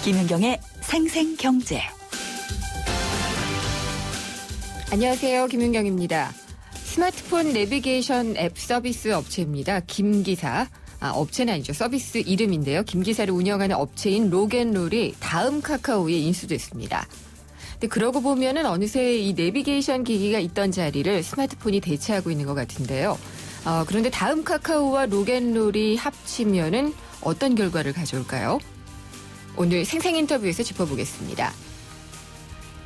김윤경의 생생경제. 안녕하세요. 김윤경입니다. 스마트폰 내비게이션 앱 서비스 업체입니다. 김기사. 업체는 아니죠. 서비스 이름인데요. 김기사를 운영하는 업체인 록앤롤이 다음 카카오에 인수됐습니다. 근데 그러고 보면은 어느새 이 내비게이션 기기가 있던 자리를 스마트폰이 대체하고 있는 것 같은데요. 그런데 다음 카카오와 록앤롤이 합치면은 어떤 결과를 가져올까요? 오늘 생생 인터뷰에서 짚어보겠습니다.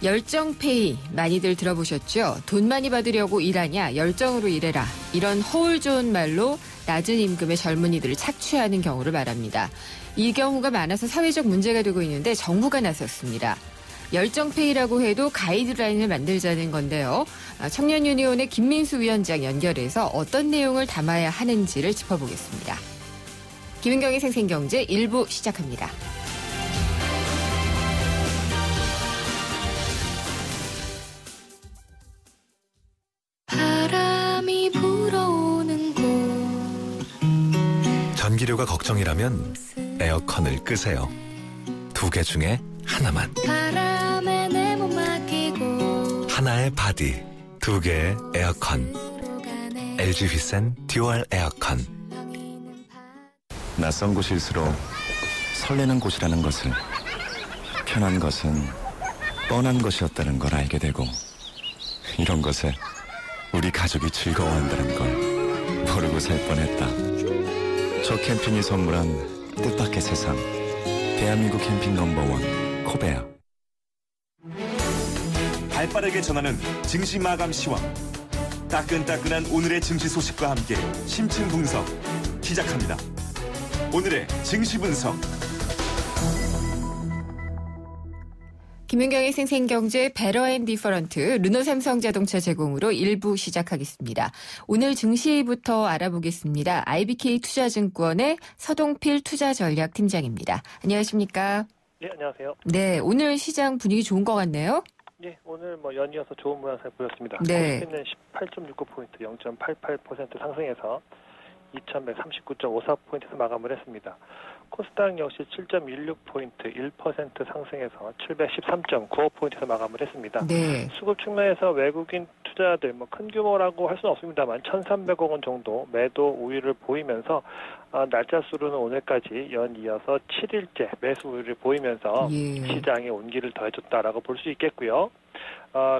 열정페이 많이들 들어보셨죠? 돈 많이 받으려고 일하냐, 열정으로 일해라. 이런 허울 좋은 말로 낮은 임금의 젊은이들을 착취하는 경우를 말합니다. 이 경우가 많아서 사회적 문제가 되고 있는데 정부가 나섰습니다. 열정페이라고 해도 가이드라인을 만들자는 건데요. 청년유니온의 김민수 위원장 연결해서 어떤 내용을 담아야 하는지를 짚어보겠습니다. 김윤경의 생생경제 1부 시작합니다. 바람이 불어오는 곳. 전기료가 걱정이라면 에어컨을 끄세요. 두 개 중에 하나만. 바람에 내 몸 맡기고 하나의 바디, 두 개의 에어컨. LG 휘센 듀얼 에어컨. 낯선 곳일수록 설레는 곳이라는 것을, 편한 것은 뻔한 것이었다는 걸 알게 되고, 이런 것에 우리 가족이 즐거워한다는 걸 모르고 살 뻔했다. 저 캠핑이 선물한 뜻밖의 세상. 대한민국 캠핑 넘버원 코베아. 발빠르게 전하는 증시 마감 시황. 따끈따끈한 오늘의 증시 소식과 함께 심층 분석 시작합니다. 오늘의 증시 분석. 김윤경의 생생경제 베러 앤 디퍼런트 르노삼성자동차 제공으로 1부 시작하겠습니다. 오늘 증시부터 알아보겠습니다. IBK 투자증권의 서동필 투자전략팀장입니다. 안녕하십니까? 네, 안녕하세요. 네, 오늘 시장 분위기 좋은 것 같네요. 네, 오늘 연이어서 좋은 모양새 보였습니다. 네. 코스피는 18.69포인트, 0.88% 상승해서 2139.54포인트에서 마감을 했습니다. 코스닥 역시 7.16포인트, 1% 상승해서 713.95포인트에서 마감을 했습니다. 네. 수급 측면에서 외국인 투자들, 큰 규모라고 할 수는 없습니다만 1,300억 원 정도 매도 우위를 보이면서 날짜 수로는 오늘까지 연이어서 7일째 매수 우위를 보이면서 시장에 온기를 더해줬다라고 볼 수 있겠고요.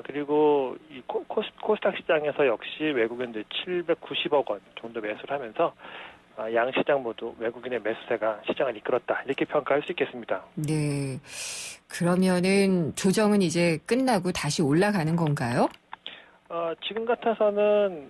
그리고 이 코스닥 시장에서 역시 외국인들 790억 원 정도 매수를 하면서 양 시장 모두 외국인의 매수세가 시장을 이끌었다, 이렇게 평가할 수 있겠습니다. 네. 그러면은 조정은 이제 끝나고 다시 올라가는 건가요? 지금 같아서는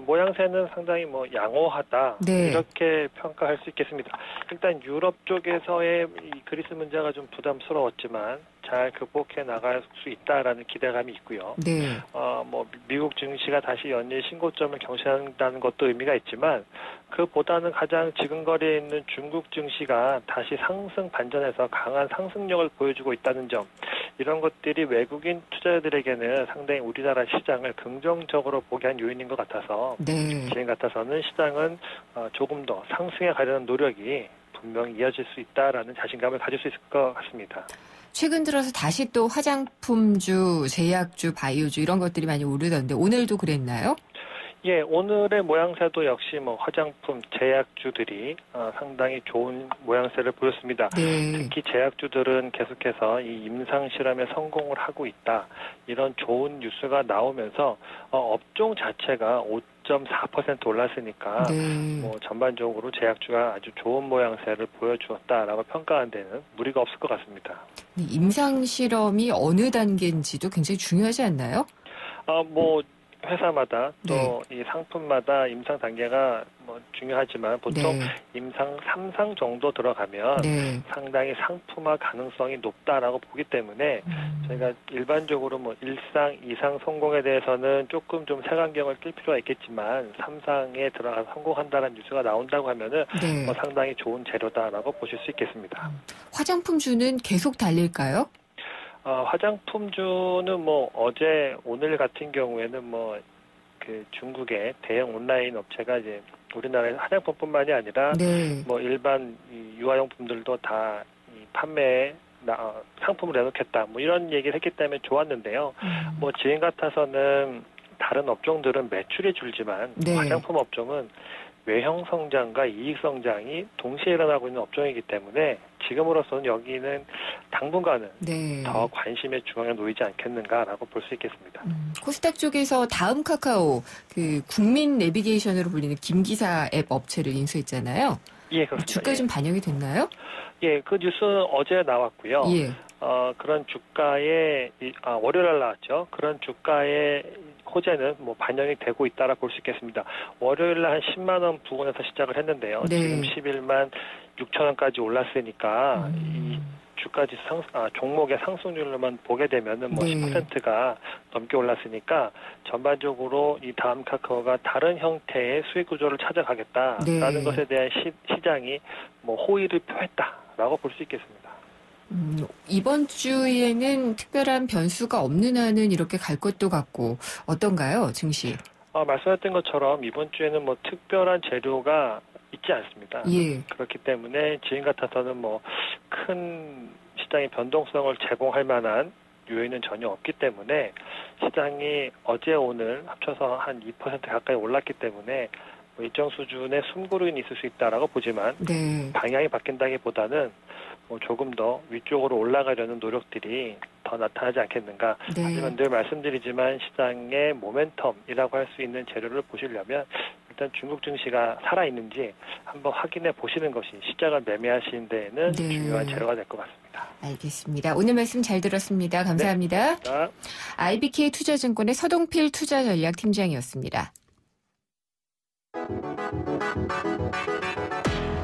모양새는 상당히 양호하다, 네. 이렇게 평가할 수 있겠습니다. 일단 유럽 쪽에서의 이 그리스 문제가 좀 부담스러웠지만 잘 극복해 나갈 수 있다라는 기대감이 있고요. 네. 미국 증시가 다시 연일 신고점을 경신한다는 것도 의미가 있지만, 그보다는 가장 지근거리에 있는 중국 증시가 다시 상승 반전해서 강한 상승력을 보여주고 있다는 점, 이런 것들이 외국인 투자자들에게는 상당히 우리나라 시장을 긍정적으로 보게 한 요인인 것 같아서, 네. 지금 같아서는 시장은 조금 더 상승해 가려는 노력이 분명히 이어질 수 있다라는 자신감을 가질 수 있을 것 같습니다. 최근 들어서 다시 또 화장품주, 제약주, 바이오주 이런 것들이 많이 오르던데 오늘도 그랬나요? 예, 오늘의 모양새도 역시 화장품, 제약주들이 상당히 좋은 모양새를 보였습니다. 네. 특히 제약주들은 계속해서 이 임상 실험에 성공을 하고 있다, 이런 좋은 뉴스가 나오면서 업종 자체가 5.4% 올랐으니까 네. 전반적으로 제약주가 아주 좋은 모양새를 보여주었다라고 평가하는 데는 무리가 없을 것 같습니다. 임상 실험이 어느 단계인지도 굉장히 중요하지 않나요? 회사마다 또 이 상품마다 임상 단계가 중요하지만 보통 네. 임상 3상 정도 들어가면 네. 상당히 상품화 가능성이 높다라고 보기 때문에 저희가 일반적으로 1상, 2상 성공에 대해서는 조금 좀 색안경을 낄 필요가 있겠지만 3상에 들어가서 성공한다는 뉴스가 나온다고 하면은 네. 상당히 좋은 재료다라고 보실 수 있겠습니다. 화장품주는 계속 달릴까요? 화장품주는 어제, 오늘 같은 경우에는 중국의 대형 온라인 업체가 이제 우리나라의 화장품뿐만이 아니라 네. 일반 유아용품들도 다 판매에 상품을 내놓겠다. 뭐 이런 얘기를 했기 때문에 좋았는데요. 뭐 지금 같아서는 다른 업종들은 매출이 줄지만 네. 화장품 업종은 외형 성장과 이익 성장이 동시에 일어나고 있는 업종이기 때문에 지금으로서는 여기는 당분간은 네. 더 관심의 중앙에 놓이지 않겠는가라고 볼 수 있겠습니다. 코스닥 쪽에서 다음 카카오 그 국민 내비게이션으로 불리는 김기사 앱 업체를 인수했잖아요. 예, 그렇습니다. 주가 좀 반영이 됐나요? 예, 그 뉴스는 어제 나왔고요. 예. 그런 주가에 월요일 날 나왔죠. 그런 주가의 호재는 뭐 반영이 되고 있다라 볼 수 있겠습니다. 월요일 날 한 10만 원 부근에서 시작을 했는데요. 네. 지금 11만 6천 원까지 올랐으니까 이 주가지수 종목의 상승률로만 보게 되면은 뭐 네. 10%가 넘게 올랐으니까 전반적으로 이 다음 카카오가 다른 형태의 수익 구조를 찾아가겠다라는 네. 것에 대한 시장이 뭐 호의를 표했다라고 볼 수 있겠습니다. 이번 주에는 특별한 변수가 없는 한은 이렇게 갈 것도 같고 어떤가요, 증시? 말씀하셨던 것처럼 이번 주에는 뭐 특별한 재료가 있지 않습니다. 예. 그렇기 때문에 지금 같아서는 뭐 큰 시장의 변동성을 제공할 만한 요인은 전혀 없기 때문에 시장이 어제 오늘 합쳐서 한 2% 가까이 올랐기 때문에 뭐 일정 수준의 숨고르기는 있을 수 있다라고 보지만 네. 방향이 바뀐다기보다는 뭐 조금 더 위쪽으로 올라가려는 노력들이 더 나타나지 않겠는가. 네. 하지만 늘 말씀드리지만 시장의 모멘텀이라고 할 수 있는 재료를 보시려면 일단 중국 증시가 살아있는지 한번 확인해 보시는 것이 시장을 매매하시는 데에는 네. 중요한 재료가 될 것 같습니다. 알겠습니다. 오늘 말씀 잘 들었습니다. 감사합니다. 자, IBK 투자증권의 서동필 투자전략팀장이었습니다.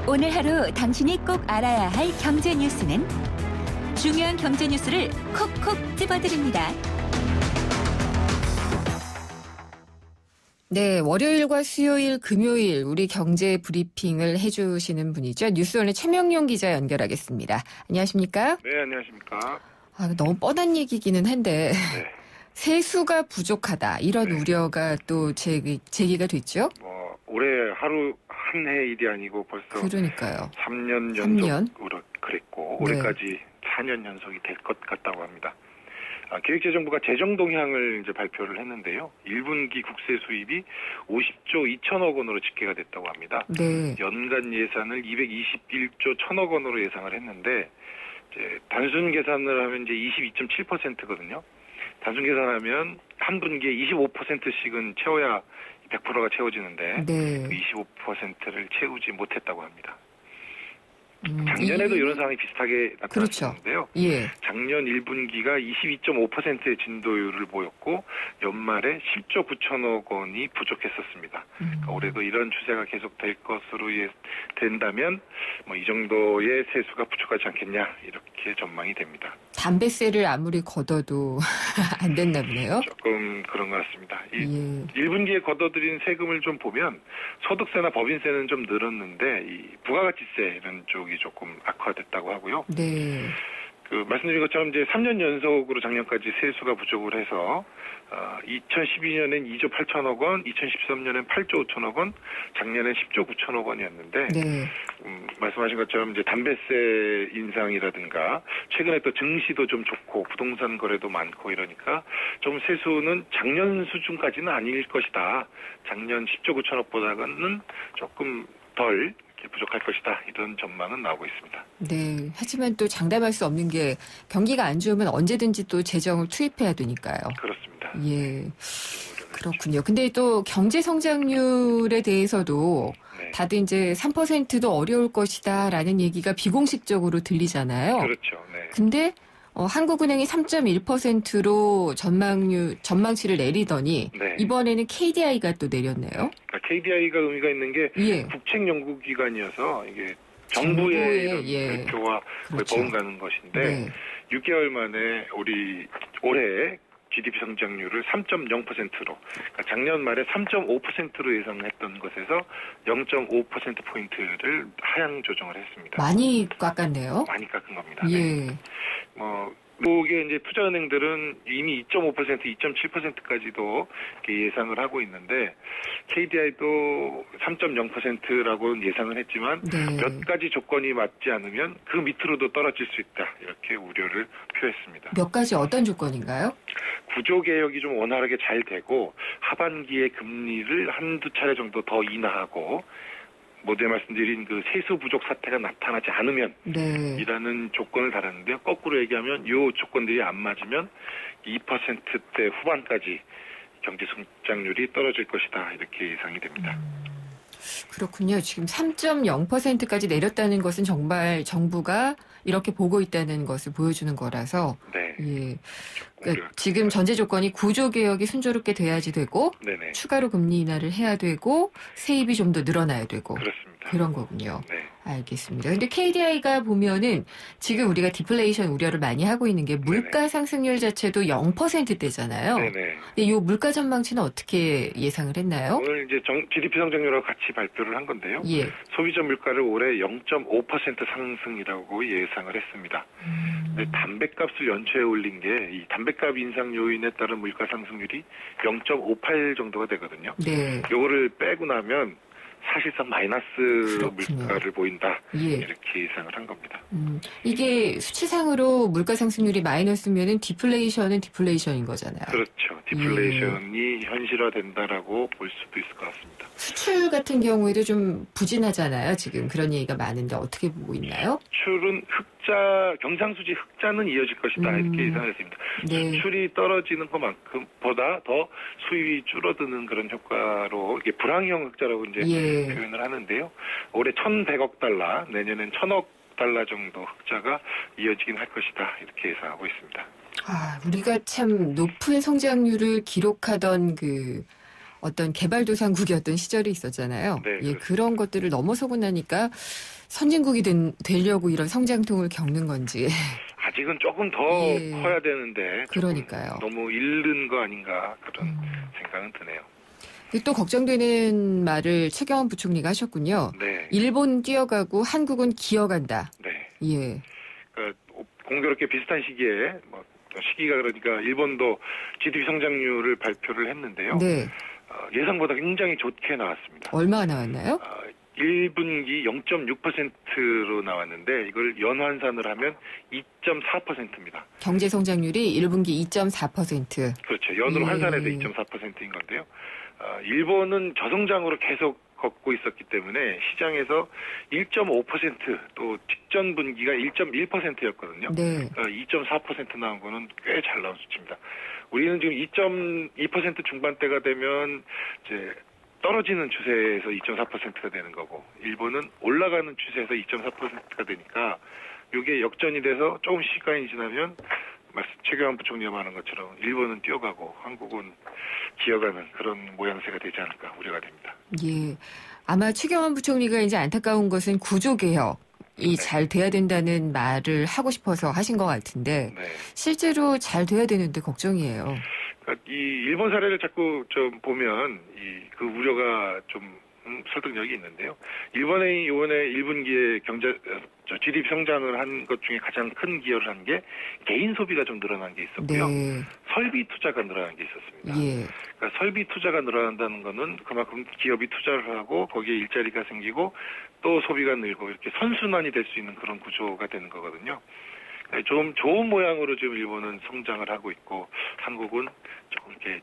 오늘 하루 당신이 꼭 알아야 할 경제 뉴스는 중요한 경제 뉴스를 콕콕 집어드립니다. 네, 월요일과 수요일, 금요일 우리 경제 브리핑을 해주시는 분이죠. 뉴스원의 최명용 기자 연결하겠습니다. 안녕하십니까? 네, 안녕하십니까. 너무 뻔한 얘기기는 한데 네. 세수가 부족하다 이런 우려가 또 제기가 됐죠. 올해 하루 한 해 일이 아니고 벌써 그러니까요. 3년 3년? 연속으로 그랬고 네. 올해까지 4년 연속이 될 것 같다고 합니다. 기획재정부가 재정 동향을 이제 발표를 했는데요. 1분기 국세 수입이 50조 2천억 원으로 집계가 됐다고 합니다. 네. 연간 예산을 221조 1천억 원으로 예상을 했는데 이제 단순 계산을 하면 이제 22.7%거든요. 단순 계산하면 한 분기에 25%씩은 채워야 100%가 채워지는데 네. 그 25%를 채우지 못했다고 합니다. 작년에도 이런 상황이 비슷하게 나타났는데요. 그렇죠. 예. 작년 1분기가 22.5%의 진도율을 보였고 연말에 10조 9천억 원이 부족했었습니다. 그러니까 올해도 이런 추세가 계속될 것으로 된다면 뭐 이 정도의 세수가 부족하지 않겠냐 이렇게 전망이 됩니다. 담배세를 아무리 걷어도 안 됐나 보네요. 조금 그런 것 같습니다. 예. 1분기에 걷어들인 세금을 좀 보면 소득세나 법인세는 좀 늘었는데 이 부가가치세 이런 쪽이 조금 악화됐다고 하고요. 네. 말씀드린 것처럼 이제 3년 연속으로 작년까지 세수가 부족을 해서 2012년엔 2조 8천억 원, 2013년엔 8조 5천억 원, 작년엔 10조 9천억 원이었는데 네. 말씀하신 것처럼 이제 담배세 인상이라든가 최근에 또 증시도 좀 좋고 부동산 거래도 많고 이러니까 좀 세수는 작년 수준까지는 아닐 것이다. 작년 10조 9천억보다는 조금 덜 부족할 것이다. 이런 전망은 나오고 있습니다. 네. 하지만 또 장담할 수 없는 게 경기가 안 좋으면 언제든지 또 재정을 투입해야 되니까요. 그렇습니다. 예. 그렇군요. 근데 또 경제 성장률에 대해서도 네. 다들 이제 3%도 어려울 것이다라는 얘기가 비공식적으로 들리잖아요. 그렇죠. 네. 근데 한국은행이 3.1%로 전망치를 내리더니 네. 이번에는 KDI가 또 내렸네요. 그러니까 KDI가 의미가 있는 게 예. 국책연구기관이어서 이게 정부의 이런 예. 발표와 그렇죠. 버금가는 것인데 네. 6개월 만에 올해 GDP 성장률을 3.0%로 그러니까 작년 말에 3.5%로 예상했던 것에서 0.5%포인트를 하향 조정을 했습니다. 많이 깎았네요. 많이 깎은 겁니다. 예. 네. 이게 이제 투자은행들은 이미 2.5%, 2.7%까지도 예상을 하고 있는데 KDI도 3.0%라고 예상을 했지만 네. 몇 가지 조건이 맞지 않으면 그 밑으로도 떨어질 수 있다. 이렇게 우려를 표했습니다. 몇 가지 어떤 조건인가요? 구조개혁이 좀 원활하게 잘 되고 하반기에 금리를 한두 차례 정도 더 인하하고 모두에 말씀드린 그 세수 부족 사태가 나타나지 않으면 네. 이라는 조건을 달았는데요. 거꾸로 얘기하면 이 조건들이 안 맞으면 2%대 후반까지 경제 성장률이 떨어질 것이다. 이렇게 예상이 됩니다. 그렇군요. 지금 3.0%까지 내렸다는 것은 정말 정부가 이렇게 보고 있다는 것을 보여주는 거라서 네. 예. 그러니까 지금 전제 조건이 구조개혁이 순조롭게 돼야지 되고 네네. 추가로 금리 인하를 해야 되고 세입이 좀 더 늘어나야 되고 그렇습니다. 그런 거군요. 네. 알겠습니다. 근데 KDI가 보면은 지금 우리가 디플레이션 우려를 많이 하고 있는 게 물가 상승률 자체도 0%대잖아요. 네네. 근데 이 물가 전망치는 어떻게 예상을 했나요? 오늘 이제 GDP 성장률하고 같이 발표를 한 건데요. 예. 소비자 물가를 올해 0.5% 상승이라고 예상을 했습니다. 근데 담배값을 연초에 올린 게 이 담배값 인상 요인에 따른 물가 상승률이 0.58 정도가 되거든요. 네. 요거를 빼고 나면 사실상 마이너스 그렇군요. 물가를 보인다. 예. 이렇게 예상을 한 겁니다. 이게 수치상으로 물가 상승률이 마이너스면은 디플레이션은 디플레이션인 거잖아요. 그렇죠. 디플레이션이 현실화된다라고 볼 수도 있을 것 같습니다. 수출 같은 경우에도 좀 부진하잖아요. 지금 그런 얘기가 많은데 어떻게 보고 있나요? 수출은 흑자, 경상수지 흑자는 이어질 것이다. 이렇게 예상을 했습니다. 네. 수출이 떨어지는 것만큼보다 더 수입이 줄어드는 그런 효과로 이게 불황형 흑자라고 이제 예. 표현을 하는데요. 올해 1,100억 달러, 내년엔 1,000억 달러 정도 흑자가 이어지긴 할 것이다. 이렇게 예상하고 있습니다. 아, 우리가 참 높은 성장률을 기록하던 그 어떤 개발도상국이었던 시절이 있었잖아요. 네, 예, 그렇습니다. 그런 것들을 넘어서고 나니까 선진국이 되려고 이런 성장통을 겪는 건지. 아직은 조금 더 예. 커야 되는데 조금 그러니까요. 너무 잃는 거 아닌가 그런 생각은 드네요. 또 걱정되는 말을 최경환 부총리가 하셨군요. 네. 일본 뛰어가고 한국은 기어간다. 네. 예. 그러니까 공교롭게 비슷한 시기에 시기가 그러니까 일본도 GDP 성장률을 발표를 했는데요. 네. 예상보다 굉장히 좋게 나왔습니다. 얼마나 나왔나요? 1분기 0.6%로 나왔는데 이걸 연환산을 하면 2.4%입니다. 경제 성장률이 1분기 2.4%. 그렇죠. 연으로 예. 환산해서 2.4%인 건데요. 일본은 저성장으로 계속 걷고 있었기 때문에 시장에서 1.5% 또 직전 분기가 1.1%였거든요. 네. 2.4% 나온 거는 꽤 잘 나온 수치입니다. 우리는 지금 2.2% 중반대가 되면 이제 떨어지는 추세에서 2.4%가 되는 거고 일본은 올라가는 추세에서 2.4%가 되니까 이게 역전이 돼서 조금 시간이 지나면 최경환 부총리가 말한 것처럼 일본은 뛰어가고 한국은 기어가는 그런 모양새가 되지 않을까 우려가 됩니다. 예. 아마 최경환 부총리가 이제 안타까운 것은 구조개혁이 네. 잘 돼야 된다는 말을 하고 싶어서 하신 것 같은데 네. 실제로 잘 돼야 되는데 걱정이에요. 그러니까 이 일본 사례를 자꾸 좀 보면 그 우려가 좀 설득력이 있는데요. 일본의 이번에 1분기에 GDP 성장을 한 것 중에 가장 큰 기여를 한 게 개인 소비가 좀 늘어난 게 있었고요. 네. 설비 투자가 늘어난 게 있었습니다. 예. 그러니까 설비 투자가 늘어난다는 거는 그만큼 기업이 투자를 하고 거기에 일자리가 생기고 또 소비가 늘고 이렇게 선순환이 될 수 있는 그런 구조가 되는 거거든요. 좀 좋은 모양으로 지금 일본은 성장을 하고 있고 한국은 조금 이렇게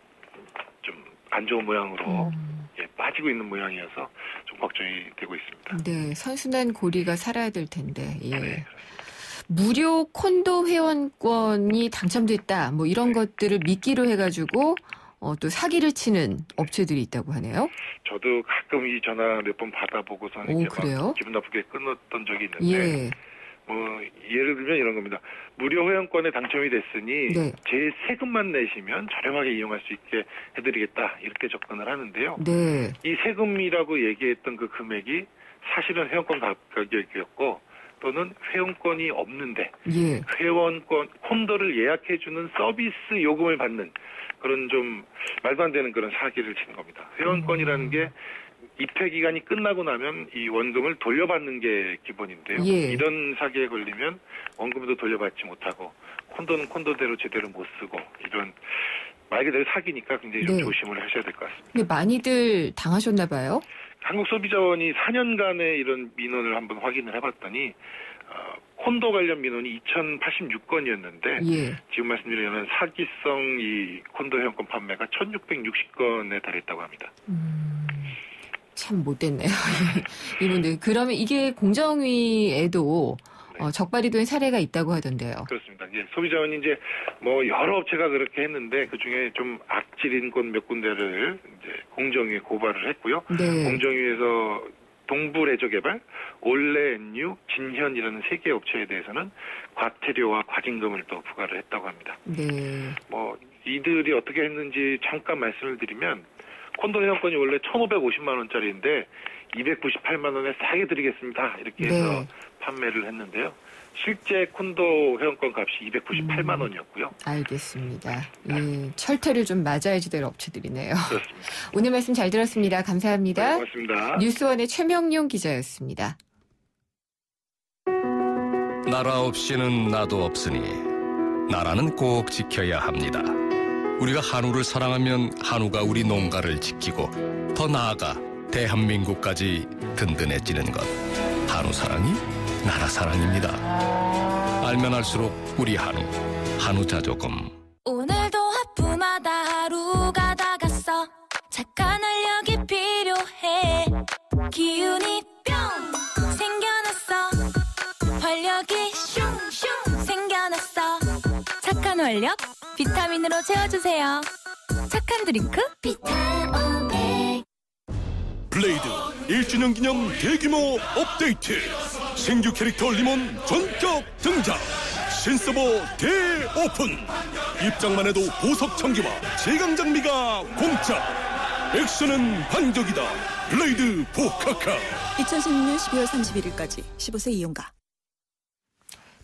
좀 안 좋은 모양으로 빠지고 있는 모양이어서 좀 걱정이 되고 있습니다. 네, 선순환 고리가 살아야 될 텐데. 예. 네. 무료 콘도 회원권이 당첨됐다. 뭐 이런 것들을 미끼로 해가지고 또 사기를 치는 업체들이 있다고 하네요. 저도 가끔 이 전화 몇 번 받아보고서는 오, 이제 그래요? 막 기분 나쁘게 끊었던 적이 있는데 예. 예를 들면 이런 겁니다. 무료 회원권에 당첨이 됐으니 네. 제 세금만 내시면 저렴하게 이용할 수 있게 해드리겠다 이렇게 접근을 하는데요. 네. 이 세금이라고 얘기했던 그 금액이 사실은 회원권 가격이었고 또는 회원권이 없는데 예. 회원권 콘도를 예약해주는 서비스 요금을 받는 그런 좀 말도 안 되는 그런 사기를 치는 겁니다. 회원권이라는 게 입회 기간이 끝나고 나면 이 원금을 돌려받는 게 기본인데요. 예. 이런 사기에 걸리면 원금도 돌려받지 못하고 콘도는 콘도대로 제대로 못 쓰고 이런 말 그대로 사기니까 굉장히 좀 조심을 하셔야 될 것 같습니다. 근데 많이들 당하셨나 봐요? 한국소비자원이 4년간의 이런 민원을 한번 확인을 해봤더니 콘도 관련 민원이 2,086건이었는데 지금 말씀드린 사기성 이 콘도 회원권 판매가 1,660건에 달했다고 합니다. 참 못됐네요. 이분들. 그러면 이게 공정위에도 적발이 된 사례가 있다고 하던데요. 그렇습니다. 이제 소비자원이 이제 뭐 여러 업체가 그렇게 했는데 그 중에 좀 악질인 곳 몇 군데를 이제 공정위에 고발을 했고요. 네. 공정위에서 동부레저개발, 올레엔유, 진현이라는 3개 업체에 대해서는 과태료와 과징금을 또 부과를 했다고 합니다. 네. 뭐 이들이 어떻게 했는지 잠깐 말씀을 드리면 콘도 회원권이 원래 1,550만 원짜리인데 298만 원에 싸게 드리겠습니다. 이렇게 해서 판매를 했는데요. 실제 콘도 회원권 값이 298만 원이었고요. 알겠습니다. 예, 철퇴를 좀 맞아야지 될 업체들이네요. 그렇습니다. 오늘 말씀 잘 들었습니다. 감사합니다. 네, 고맙습니다. 뉴스원의 최명용 기자였습니다. 나라 없이는 나도 없으니 나라는 꼭 지켜야 합니다. 우리가 한우를 사랑하면 한우가 우리 농가를 지키고 더 나아가 대한민국까지 든든해지는 것. 한우 사랑이 나라 사랑입니다. 알면 알수록 우리 한우 자조금. 오늘도 하품하다 하루가 다 갔어. 착한 활력이 필요해. 기운이 뿅 생겨났어. 활력이 슝슝 생겨났어. 착한 활력 비타민으로 채워주세요. 착한 드링크 비타오백. 블레이드 1주년 기념 대규모 업데이트. 신규 캐릭터 리몬 전격 등장. 신서버 대오픈. 입장만 해도 보석 청기와 제강 장비가 공짜. 액션은 반격이다. 블레이드 포카카. 2016년 12월 31일까지 15세 이용가.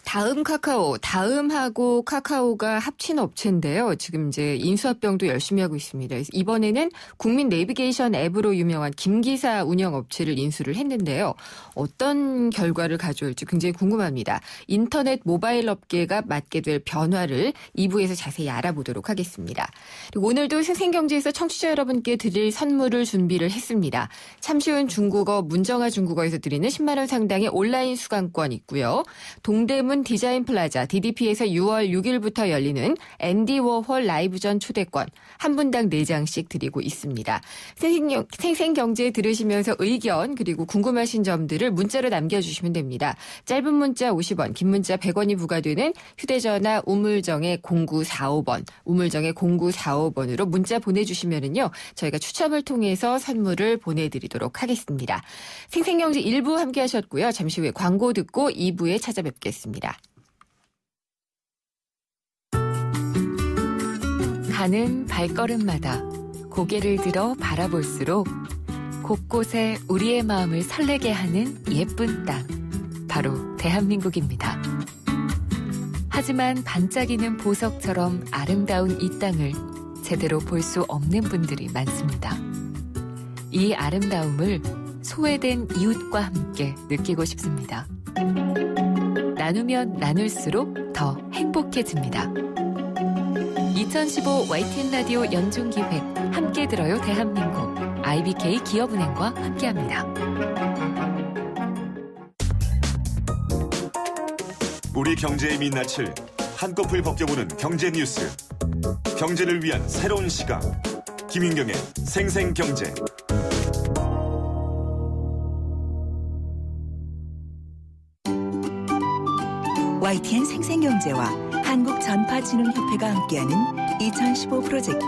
다음 카카오, 다음하고 카카오가 합친 업체인데요. 지금 이제 인수합병도 열심히 하고 있습니다. 그래서 이번에는 국민 내비게이션 앱으로 유명한 김기사 운영 업체를 인수를 했는데요. 어떤 결과를 가져올지 굉장히 궁금합니다. 인터넷 모바일 업계가 맞게 될 변화를 2부에서 자세히 알아보도록 하겠습니다. 그리고 오늘도 생생경제에서 청취자 여러분께 드릴 선물을 준비를 했습니다. 참 쉬운 중국어 문정아 중국어에서 드리는 10만 원 상당의 온라인 수강권 있고요. 동대문 디자인 플라자 DDP에서 6월 6일부터 열리는 앤디 워홀 라이브전 초대권 한 분당 4장씩 드리고 있습니다. 생생경제 들으시면서 의견 그리고 궁금하신 점들을 문자로 남겨주시면 됩니다. 짧은 문자 50원, 긴 문자 100원이 부과되는 휴대전화 우물정의 0945번, 우물정의 0945번으로 문자 보내주시면은요 저희가 추첨을 통해서 선물을 보내드리도록 하겠습니다. 생생경제 1부 함께하셨고요. 잠시 후에 광고 듣고 2부에 찾아뵙겠습니다. 가는 발걸음마다 고개를 들어 바라볼수록 곳곳에 우리의 마음을 설레게 하는 예쁜 땅, 바로 대한민국입니다. 하지만 반짝이는 보석처럼 아름다운 이 땅을 제대로 볼 수 없는 분들이 많습니다. 이 아름다움을 소외된 이웃과 함께 느끼고 싶습니다. 나누면 나눌수록 더 행복해집니다. 2015 YTN 라디오 연중기획 함께 들어요 대한민국 IBK 기업은행과 함께합니다. 우리 경제의 민낯을 한꺼풀 벗겨보는 경제 뉴스. 경제를 위한 새로운 시각. 김윤경의 생생경제. YTN 생생경제와 한국전파진흥협회가 함께하는 2015 프로젝트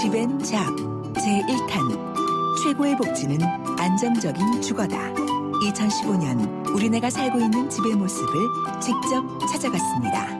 집앤잡 제1탄 최고의 복지는 안정적인 주거다. 2015년 우리네가 살고 있는 집의 모습을 직접 찾아갔습니다.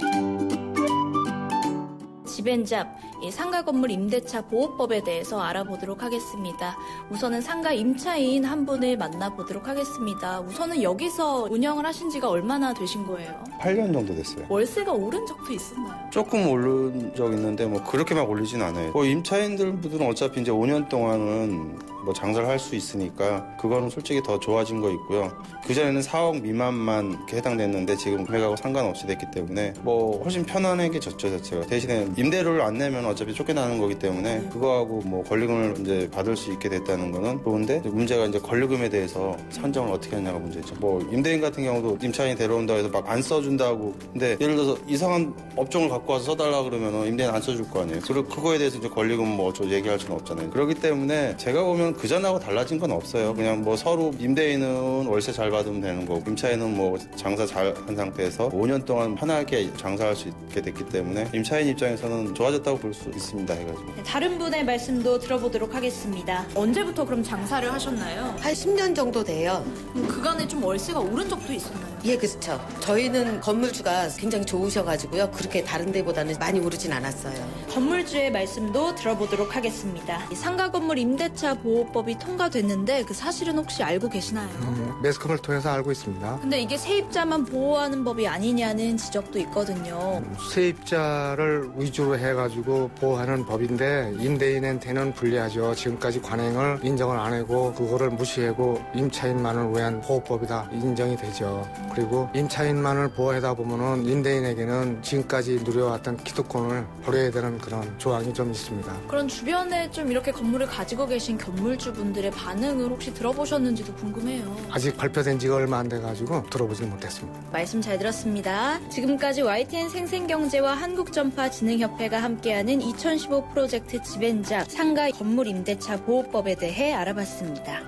집앤잡 이 상가 건물 임대차 보호법에 대해서 알아보도록 하겠습니다. 우선은 상가 임차인 한 분을 만나보도록 하겠습니다. 우선은 여기서 운영을 하신 지가 얼마나 되신 거예요? 8년 정도 됐어요. 월세가 오른 적도 있었나요? 조금 오른 적 있는데 뭐 그렇게 막 올리진 않아요. 임차인들은 어차피 이제 5년 동안은 뭐 장사를 할 수 있으니까 그거는 솔직히 더 좋아진 거 있고요. 그전에는 4억 미만만 이렇게 해당됐는데 지금 금액하고 상관없이 됐기 때문에 뭐 훨씬 편안하게 졌죠 자체가. 대신에 임대료를 안 내면 어차피 쫓겨나는 거기 때문에 그거하고 뭐 권리금을 이제 받을 수 있게 됐다는 거는 좋은데, 문제가 이제 권리금에 대해서 산정을 어떻게 하냐가 문제죠. 뭐 임대인 같은 경우도 임차인 데려온다고 해서 막 안 써준다고, 근데 예를 들어서 이상한 업종을 갖고 와서 써달라 그러면 임대인 안 써줄 거 아니에요. 그리고 그거에 대해서 이제 권리금 뭐 어쩌고 얘기할 수는 없잖아요. 그렇기 때문에 제가 보면 그전하고 달라진 건 없어요. 그냥 뭐 서로 임대인은 월세 잘 받으면 되는 거고 임차인은 뭐 장사 잘 한 상태에서 5년 동안 편하게 장사할 수 있게 됐기 때문에 임차인 입장에서는 좋아졌다고 볼 수 있습니다. 해가지고. 네, 다른 분의 말씀도 들어보도록 하겠습니다. 언제부터 그럼 장사를 하셨나요? 한 10년 정도 돼요. 그간에 좀 월세가 오른 적도 있었나요? 예, 그렇죠. 저희는 건물주가 굉장히 좋으셔가지고요. 그렇게 다른 데보다는 많이 오르진 않았어요. 건물주의 말씀도 들어보도록 하겠습니다. 상가 건물 임대차 보호법이 통과됐는데 그 사실은 혹시 알고 계시나요? 매스컴을 통해서 알고 있습니다. 근데 이게 세입자만 보호하는 법이 아니냐는 지적도 있거든요. 세입자를 위주로 해가지고 보호하는 법인데 임대인한테는 불리하죠. 지금까지 관행을 인정을 안 하고 그거를 무시하고 임차인만을 위한 보호법이다 인정이 되죠. 그리고 임차인만을 보호하다 보면은 임대인에게는 지금까지 누려왔던 기득권을 버려야 되는 그런 조항이 좀 있습니다. 그런 주변에 좀 이렇게 건물을 가지고 계신 건물주분들의 반응을 혹시 들어보셨는지도 궁금해요. 아직 발표된 지가 얼마 안 돼가지고 들어보지 못했습니다. 말씀 잘 들었습니다. 지금까지 YTN 생생경제와 한국전파진흥협회가 함께하는 2015 프로젝트 집엔잡 상가 건물 임대차 보호법에 대해 알아봤습니다.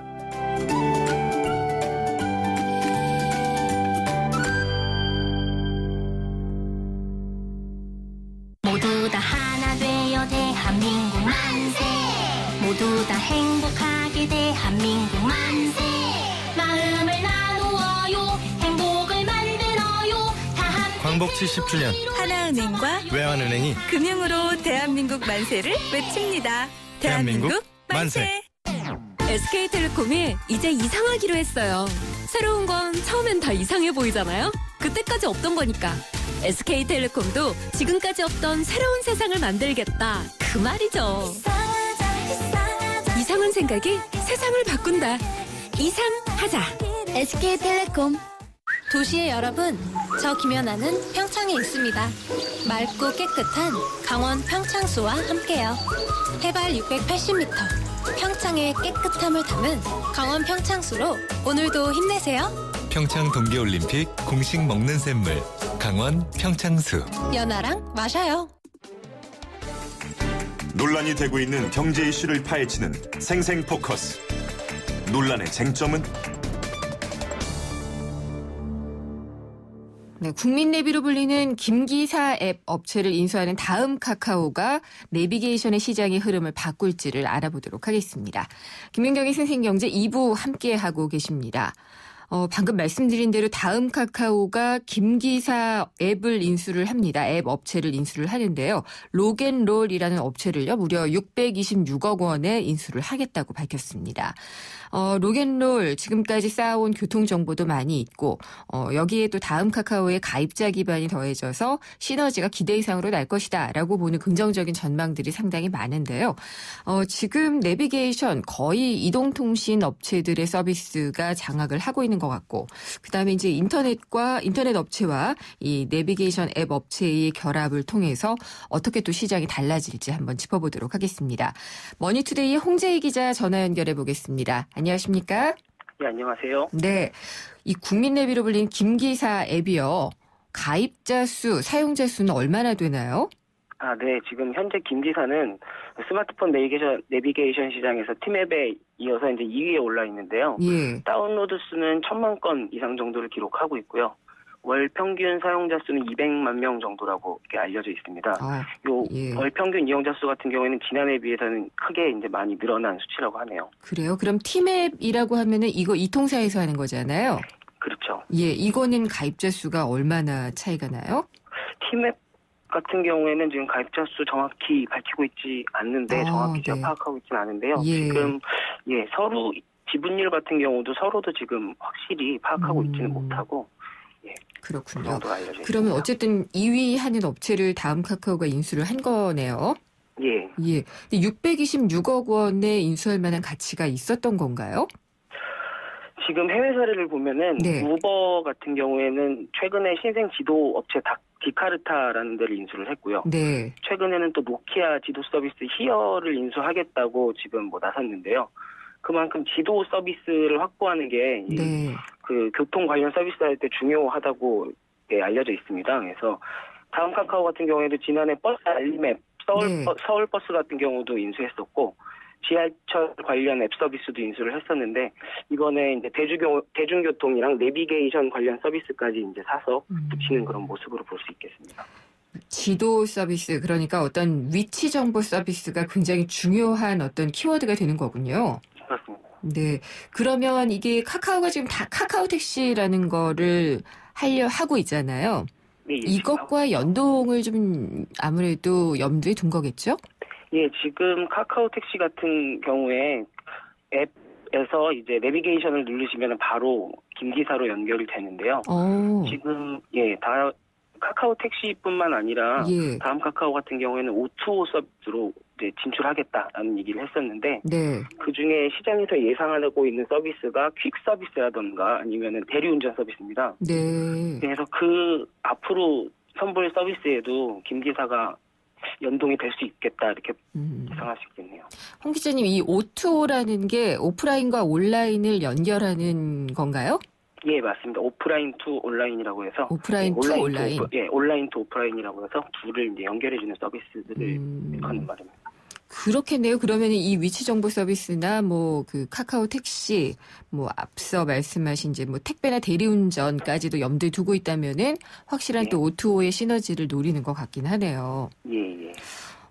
모두 다 하나 되어 대한민국 만세. 모두 다 행복하게 대한민국 만세. 마음을 나누어요. 행복을 만들어요. 광복 70주년 하나은행과 외환은행이 금융으로 대한민국 만세를 외칩니다. 대한민국 만세. SK텔레콤이 이제 이상하기로 했어요. 새로운 건 처음엔 다 이상해 보이잖아요. 그때까지 없던 거니까. SK텔레콤도 지금까지 없던 새로운 세상을 만들겠다. 그 말이죠. 이상한 생각이 세상을 바꾼다. 이상하자. SK텔레콤. 도시의 여러분, 저 김연아는 평창에 있습니다. 맑고 깨끗한 강원 평창수와 함께요. 해발 680m, 평창의 깨끗함을 담은 강원 평창수로 오늘도 힘내세요. 평창 동계올림픽 공식 먹는 샘물 강원 평창수. 연아랑 마셔요. 논란이 되고 있는 경제 이슈를 파헤치는 생생포커스. 논란의 쟁점은? 네, 국민내비로 불리는 김기사 앱 업체를 인수하는 다음 카카오가 내비게이션의 시장의 흐름을 바꿀지를 알아보도록 하겠습니다. 김윤경의 생생경제 2부 함께하고 계십니다. 방금 말씀드린 대로 다음 카카오가 김기사 앱을 인수를 합니다. 앱 업체를 인수를 하는데요. 로겐롤이라는 업체를요. 무려 626억 원에 인수를 하겠다고 밝혔습니다. 로겐롤 지금까지 쌓아온 교통정보도 많이 있고 여기에 또 다음 카카오의 가입자 기반이 더해져서 시너지가 기대 이상으로 날 것이다 라고 보는 긍정적인 전망들이 상당히 많은데요. 지금 내비게이션 거의 이동통신 업체들의 서비스가 장악을 하고 있는 것 같고 그다음에 이제 인터넷 업체와 이 내비게이션 앱 업체의 결합을 통해서 어떻게 또 시장이 달라질지 한번 짚어보도록 하겠습니다. 머니투데이의 홍재희 기자 전화 연결해 보겠습니다. 안녕하십니까? 네, 안녕하세요. 네, 이 국민내비로 불린 김기사 앱이요. 가입자 수, 사용자 수는 얼마나 되나요? 네. 지금 현재 김기사는 스마트폰 내비게이션 시장에서 팀앱에 이어서 이제 2위에 올라 있는데요. 예. 다운로드 수는 1,000만 건 이상 정도를 기록하고 있고요. 월 평균 사용자 수는 200만 명 정도라고 이렇게 알려져 있습니다. 월 평균 이용자 수 같은 경우에는 지난해에 비해서는 크게 이제 많이 늘어난 수치라고 하네요. 그래요? 그럼 팀앱이라고 하면은 이거 이통사에서 하는 거잖아요. 그렇죠. 예, 이거는 가입자 수가 얼마나 차이가 나요? 팀앱 같은 경우에는 지금 가입자 수 정확히 밝히고 있지 않는데 정확히 제가 파악하고 있지는 않은데요. 지금 서로 지분율 같은 경우도 서로도 지금 확실히 파악하고 있지는 못하고 그렇군요. 그 알려져 그러면 있습니다. 어쨌든 2위 하는 업체를 다음 카카오가 인수를 한 거네요. 예. 626억 원에 인수할 만한 가치가 있었던 건가요? 지금 해외 사례를 보면은 우버 같은 경우에는 최근에 신생 지도 업체 디카르타라는 데를 인수를 했고요. 최근에는 또 노키아 지도 서비스 히어를 인수하겠다고 지금 나섰는데요. 그만큼 지도 서비스를 확보하는 게 그 교통 관련 서비스 할 때 중요하다고 알려져 있습니다. 그래서 다음 카카오 같은 경우에도 지난해 버스 알림앱 서울 버스 같은 경우도 인수했었고 지하철 관련 앱 서비스도 인수를 했었는데 이번에 이제 대중교통이랑 내비게이션 관련 서비스까지 이제 사서 붙이는 그런 모습으로 볼 수 있겠습니다. 지도 서비스, 그러니까 어떤 위치 정보 서비스가 굉장히 중요한 어떤 키워드가 되는 거군요. 그렇습니다. 네. 그러면 이게 카카오가 지금 다 카카오 택시라는 거를 하고 있잖아요. 이것과 연동을 좀 아무래도 염두에 둔 거겠죠? 예, 지금 카카오 택시 같은 경우에 앱에서 이제 내비게이션을 누르시면 바로 김기사로 연결이 되는데요. 지금 다 카카오 택시뿐만 아니라 다음 카카오 같은 경우에는 O2O 서비스로 이제 진출하겠다라는 얘기를 했었는데 그 중에 시장에서 예상하고 있는 서비스가 퀵 서비스라던가 아니면은 대리운전 서비스입니다. 그래서 그 앞으로 선보일 서비스에도 김기사가 연동이 될 수 있겠다 이렇게 예상할 수 있겠네요. 홍 기자님, 이 O2O라는 게 오프라인과 온라인을 연결하는 건가요? 예, 맞습니다. 오프라인 투 온라인이라고 해서 오프라인 투 온라인. 온라인 투 오프라인이라고 해서 둘을 이제 연결해주는 서비스들을 하는 말입니다. 그렇겠네요. 그러면 이 위치 정보 서비스나 그 카카오 택시, 앞서 말씀하신 이제 택배나 대리운전까지도 염두에 두고 있다면은 확실한 또 O2O의 시너지를 노리는 것 같긴 하네요. 예.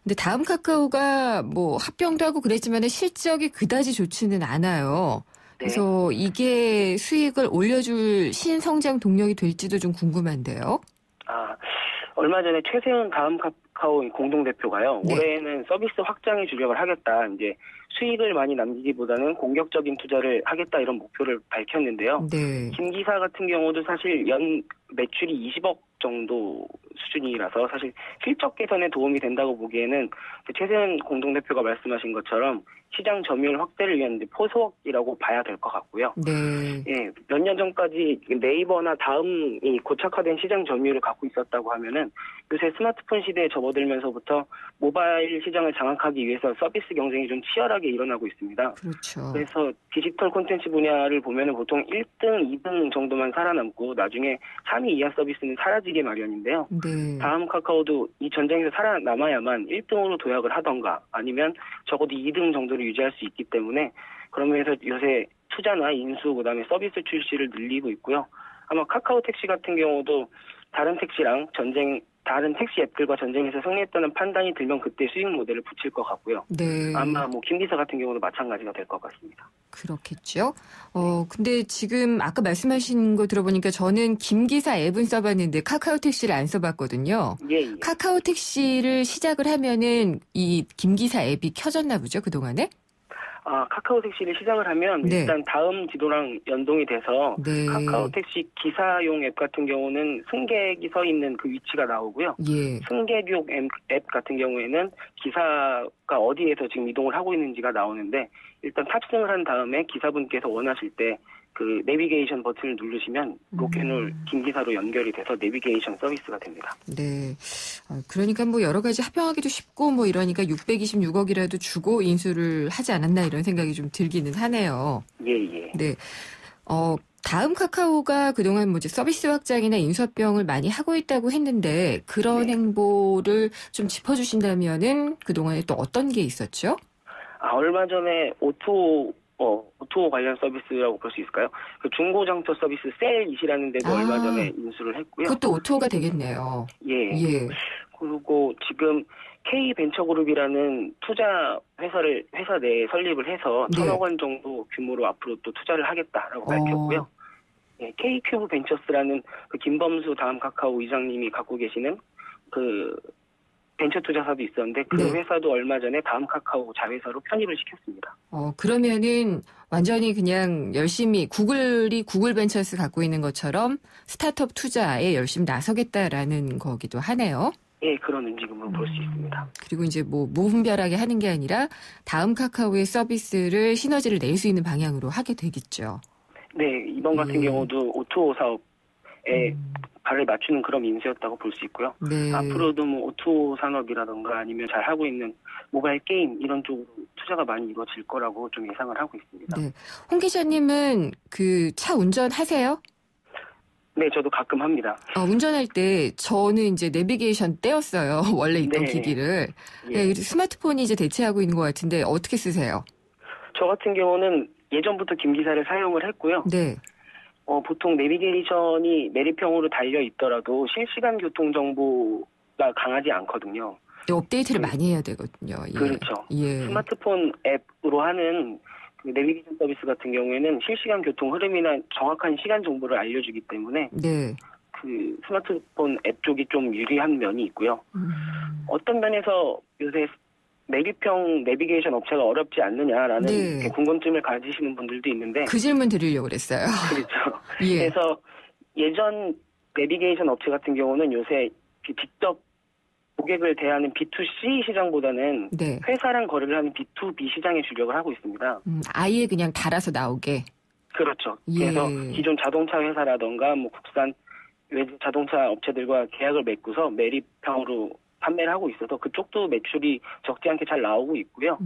근데 다음 카카오가 합병도 하고 그랬지만은 실적이 그다지 좋지는 않아요. 그래서 이게 수익을 올려줄 신성장 동력이 될지도 좀 궁금한데요. 얼마 전에 최세훈 다음 카카오 공동대표가요. 올해는 서비스 확장에 주력을 하겠다. 이제 수익을 많이 남기기보다는 공격적인 투자를 하겠다 이런 목표를 밝혔는데요. 김기사 같은 경우도 사실 연 매출이 20억 정도 수준이라서 사실 실적 개선에 도움이 된다고 보기에는 최세훈 공동대표가 말씀하신 것처럼 시장 점유율 확대를 위한 포석이라고 봐야 될 것 같고요. 몇 년 전까지 네이버나 다음이 고착화된 시장 점유율을 갖고 있었다고 하면은 요새 스마트폰 시대에 접어들면서부터 모바일 시장을 장악하기 위해서 서비스 경쟁이 좀 치열하게 일어나고 있습니다. 그래서 디지털 콘텐츠 분야를 보면은 보통 1등, 2등 정도만 살아남고 나중에 3위 이하 서비스는 사라지게 마련인데요. 다음 카카오도 이 전쟁에서 살아남아야만 1등으로 도약을 하던가 아니면 적어도 2등 정도를 유지할 수 있기 때문에 그러면서 요새 투자나 인수 그다음에 서비스 출시를 늘리고 있고요. 아마 카카오 택시 같은 경우도 다른 택시 앱들과 전쟁에서 승리했다는 판단이 들면 그때 수익 모델을 붙일 것 같고요. 아마 김기사 같은 경우도 마찬가지가 될 것 같습니다. 그렇겠죠. 근데 지금 아까 말씀하신 거 들어보니까 저는 김기사 앱은 써봤는데 카카오 택시를 안 써봤거든요. 카카오 택시를 시작을 하면은 이 김기사 앱이 켜졌나 보죠, 그동안에? 카카오 택시를 시작을 하면 일단 다음 지도랑 연동이 돼서 카카오 택시 기사용 앱 같은 경우는 승객이 서 있는 그 위치가 나오고요. 승객용 앱 같은 경우에는 기사가 어디에서 지금 이동을 하고 있는지가 나오는데 일단 탑승을 한 다음에 기사분께서 원하실 때 그 내비게이션 버튼을 누르시면 로켓롤 김기사로 연결이 돼서 내비게이션 서비스가 됩니다. 그러니까 여러 가지 합병하기도 쉽고 이러니까 626억이라도 주고 인수를 하지 않았나 이런 생각이 좀 들기는 하네요. 다음 카카오가 그동안 서비스 확장이나 인수합병을 많이 하고 있다고 했는데 그런 행보를 좀 짚어주신다면은 그동안에 또 어떤 게 있었죠? 얼마 전에 O2O 관련 서비스라고 볼 수 있을까요? 그 중고장터 서비스 셀잇이라는 데도 얼마 전에 인수를 했고요. 그것도 O2O가 되겠네요. 그리고 지금 K벤처그룹이라는 투자 회사 내에 설립을 해서 1,000억 원 정도 규모로 앞으로 또 투자를 하겠다라고 밝혔고요. K큐브 벤처스라는 그 김범수 다음 카카오 이장님이 갖고 계시는 그 벤처 투자사도 있었는데 그 회사도 얼마 전에 다음 카카오 자회사로 편입을 시켰습니다. 그러면은 완전히 그냥 열심히 구글이 구글 벤처스 갖고 있는 것처럼 스타트업 투자에 열심히 나서겠다라는 거기도 하네요. 예, 그런 움직임을 볼 수 있습니다. 그리고 이제 뭐 무분별하게 하는 게 아니라 다음 카카오의 서비스를 시너지를 낼 수 있는 방향으로 하게 되겠죠. 네, 이번 같은 경우도 O2O 사업에 발을 맞추는 그런 인수였다고 볼 수 있고요. 네. 앞으로도 뭐 O2O 산업이라던가 아니면 잘 하고 있는 모바일 게임 이런 쪽으로 투자가 많이 이루어질 거라고 좀 예상을 하고 있습니다. 네. 홍 기자님은 그 차 운전하세요? 네, 저도 가끔 합니다. 운전할 때 저는 이제 내비게이션 떼었어요. 원래 있던 기기를. 네, 스마트폰이 이제 대체하고 있는 것 같은데 어떻게 쓰세요? 저 같은 경우는 예전부터 김기사를 사용을 했고요. 네. 보통 내비게이션이 내리평으로 달려 있더라도 실시간 교통 정보가 강하지 않거든요. 업데이트를 많이 해야 되거든요. 예. 그렇죠. 예. 스마트폰 앱으로 하는 그 내비게이션 서비스 같은 경우에는 실시간 교통 흐름이나 정확한 시간 정보를 알려주기 때문에 그 스마트폰 앱 쪽이 좀 유리한 면이 있고요. 어떤 면에서 요새 내비평 내비게이션 업체가 어렵지 않느냐라는 궁금증을 가지시는 분들도 있는데 그 질문 드리려고 그랬어요. 그렇죠. 그래서 예전 내비게이션 업체 같은 경우는 요새 직접 고객을 대하는 B2C 시장보다는 회사랑 거래를 하는 B2B 시장에 주력을 하고 있습니다. 아예 그냥 달아서 나오게. 그렇죠. 그래서 기존 자동차 회사라던가 뭐 국산 외주 자동차 업체들과 계약을 맺고서 매립형으로 판매를 하고 있어서 그쪽도 매출이 적지 않게 잘 나오고 있고요.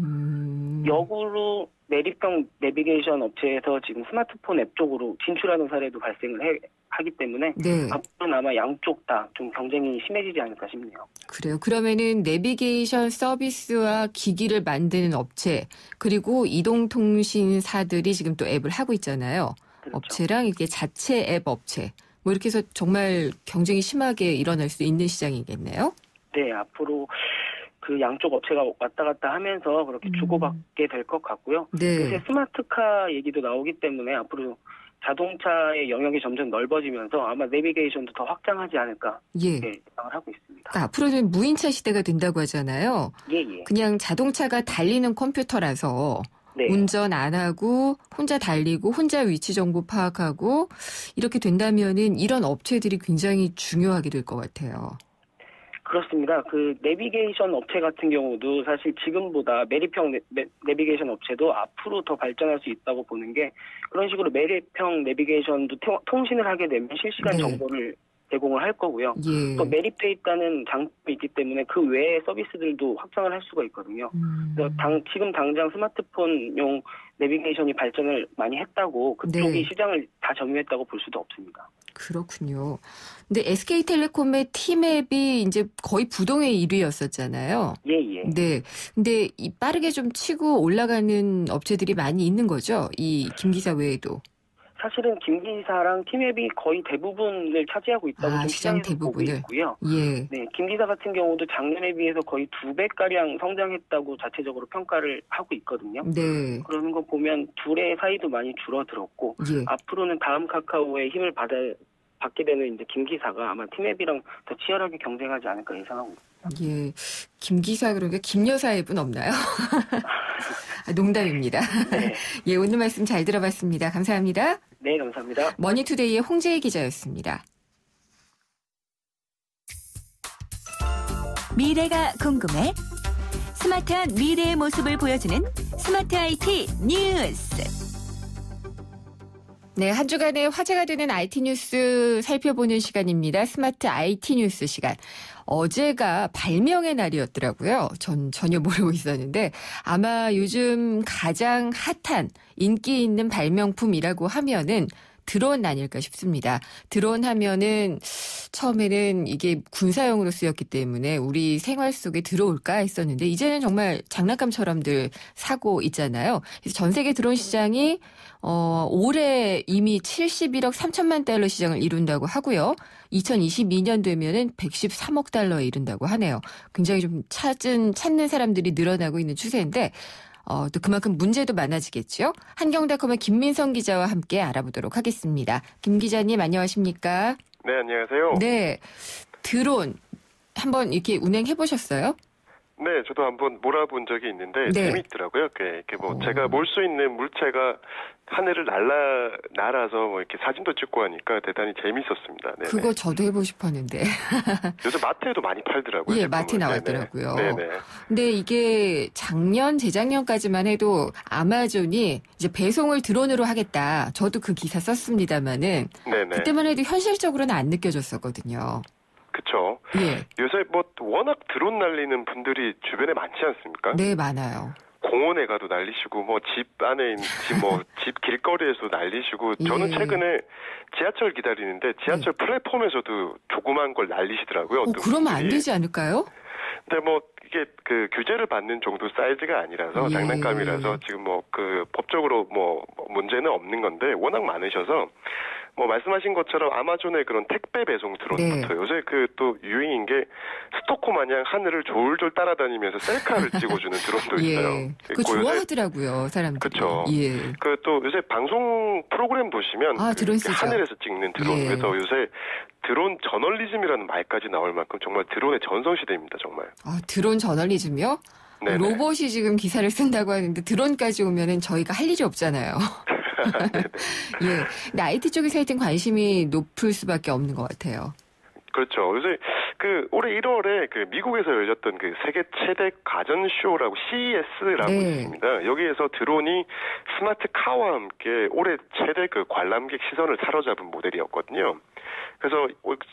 역으로 매립형 내비게이션 업체에서 지금 스마트폰 앱 쪽으로 진출하는 사례도 발생을 하기 때문에 앞으로는 아마 양쪽 다 좀 경쟁이 심해지지 않을까 싶네요. 그래요. 그러면은 내비게이션 서비스와 기기를 만드는 업체 그리고 이동통신사들이 지금 또 앱을 하고 있잖아요. 그렇죠. 업체랑 이렇게 자체 앱 업체 뭐 이렇게 해서 정말 경쟁이 심하게 일어날 수 있는 시장이겠네요. 네, 앞으로 그 양쪽 업체가 왔다 갔다 하면서 그렇게 주고받게 될 것 같고요. 요새 스마트카 얘기도 나오기 때문에 앞으로 자동차의 영역이 점점 넓어지면서 아마 내비게이션도 더 확장하지 않을까 예상을 하고 있습니다. 그러니까 앞으로는 무인차 시대가 된다고 하잖아요. 그냥 자동차가 달리는 컴퓨터라서 운전 안 하고 혼자 달리고 혼자 위치 정보 파악하고 이렇게 된다면은 이런 업체들이 굉장히 중요하게 될 것 같아요. 그렇습니다. 그 내비게이션 업체 같은 경우도 사실 지금보다 매립형 내비게이션 업체도 앞으로 더 발전할 수 있다고 보는 게 그런 식으로 매립형 내비게이션도 통신을 하게 되면 실시간 정보를 제공을 할 거고요. 또 매립돼 있다는 장점이 있기 때문에 그 외의 서비스들도 확장을 할 수가 있거든요. 그래서 지금 당장 스마트폰용 내비게이션이 발전을 많이 했다고 그쪽이 시장을 다 점유했다고 볼 수도 없습니다. 그렇군요. 근데 SK텔레콤의 T맵이 이제 거의 부동의 1위였었잖아요. 네. 근데 이 빠르게 좀 치고 올라가는 업체들이 많이 있는 거죠? 이 김기사 외에도. 사실은 김기사랑 T맵이 거의 대부분을 차지하고 있다고 좀 시장에서 보고 있고요. 네, 김기사 같은 경우도 작년에 비해서 거의 2배가량 성장했다고 자체적으로 평가를 하고 있거든요. 그러는 거 보면 둘의 사이도 많이 줄어들었고 앞으로는 다음 카카오의 힘을 받게 되는 이제 김기사가 아마 T맵이랑 더 치열하게 경쟁하지 않을까 예상하고 있습니다. 김기사 그러니까 김여사 앱은 없나요? 농담입니다. 오늘 말씀 잘 들어봤습니다. 감사합니다. 네, 감사합니다. 머니투데이의 홍재희 기자였습니다. 미래가 궁금해? 스마트한 미래의 모습을 보여주는 스마트 IT 뉴스. 네, 한 주간의 화제가 되는 IT 뉴스 살펴보는 시간입니다. 스마트 IT 뉴스 시간. 어제가 발명의 날이었더라고요. 전 전혀 모르고 있었는데 아마 요즘 가장 핫한 인기 있는 발명품이라고 하면은 드론 아닐까 싶습니다. 드론 하면은 처음에는 이게 군사용으로 쓰였기 때문에 우리 생활 속에 들어올까 했었는데 이제는 정말 장난감처럼들 사고 있잖아요. 그래서 전 세계 드론 시장이 올해 이미 71억 3천만 달러 시장을 이룬다고 하고요. 2022년 되면은 113억 달러에 이른다고 하네요. 굉장히 좀 찾는 사람들이 늘어나고 있는 추세인데 또 그만큼 문제도 많아지겠죠. 한경닷컴의 김민성 기자와 함께 알아보도록 하겠습니다. 김 기자님 안녕하십니까? 네, 안녕하세요. 네, 드론 한번 이렇게 운행해 보셨어요? 네, 저도 한번 몰아본 적이 있는데 재미있더라고요. 이렇게 뭐 제가 몰 수 있는 물체가 하늘을 날아서 뭐 이렇게 사진도 찍고 하니까 대단히 재밌었습니다. 네네. 그거 저도 해보고 싶었는데. 요즘 마트에도 많이 팔더라고요. 예, 마트에 나왔더라고요. 네네. 근데 이게 재작년까지만 해도 아마존이 이제 배송을 드론으로 하겠다. 저도 그 기사 썼습니다만은 그때만 해도 현실적으로는 안 느껴졌었거든요. 그렇죠. 예. 요새 뭐 워낙 드론 날리는 분들이 주변에 많지 않습니까? 네, 많아요. 공원에 가도 날리시고 뭐 집 안에 있는 집 길거리에서 날리시고 저는 최근에 지하철 기다리는데 지하철 플랫폼에서도 조그만 걸 날리시더라고요. 그러면 안 되지 않을까요? 근데 뭐 이게 그 규제를 받는 정도 사이즈가 아니라서 장난감이라서 지금 뭐 그 법적으로 뭐 문제는 없는 건데 워낙 많으셔서 뭐 말씀하신 것처럼 아마존의 그런 택배 배송 드론부터 요새 그 또 유행인 게 스토커 마냥 하늘을 졸졸 따라다니면서 셀카를 찍어주는 드론도 있어요. 그 좋아하더라고요, 사람들이. 그렇죠. 예. 그 또 요새 방송 프로그램 보시면 드론 쓰죠. 하늘에서 찍는 드론. 그래서 요새 드론 저널리즘이라는 말까지 나올 만큼 정말 드론의 전성시대입니다, 정말. 드론 저널리즘이요? 네네. 로봇이 지금 기사를 쓴다고 하는데 드론까지 오면은 저희가 할 일이 없잖아요. 예. 근데 IT 쪽에서 하여튼 관심이 높을 수밖에 없는 것 같아요. 그렇죠. 요새 올해 1월에 미국에서 열렸던 세계 최대 가전쇼라고 CES라고 있습니다. 여기에서 드론이 스마트 카와 함께 올해 최대 관람객 시선을 사로잡은 모델이었거든요. 그래서